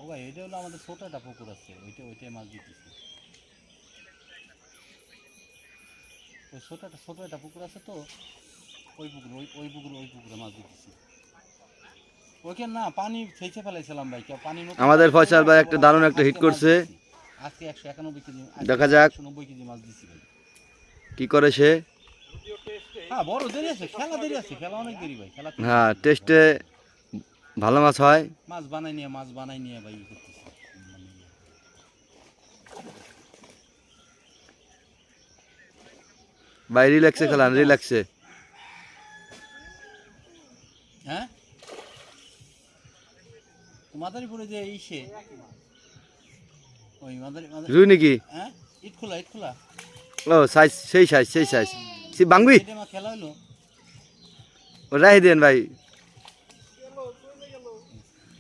ও ভাই এটা হলো আমাদের ছোট একটা পুকুর আছে, ওইটাই মাছ দিতেছি। ওই ছোট একটা পুকুর আছে তো, ওই পুকুরে মাছ দিতেছি। ওইখানে না পানি ছেঁচে ফেলাইছিলাম ভাই, পানি আমাদের ফয়সাল ভাই একটা দারুণ একটা হিট করছে। আজকে 191 কেজি, দেখা যাক 190 কেজি মাছ দিছি ভাই। কি করে সে। হ্যাঁ বড় দেরি আছে, খেলা অনেক দেরি ভাই, খেলা। হ্যাঁ টেস্টে ভালো মাছ হয়। মাছ বানাই নিয়ে ভাই করতেছি। ভাই রিল্যাক্সে খেলান, রিল্যাক্সে। হ্যাঁ মাদারীপুরে যে ইসে ওই রুই নাকি? হ্যাঁ ইট খোলা ও সাইজ সেই সাইজ সে বাংবি খেলা হইলো। রাই দেন ভাই।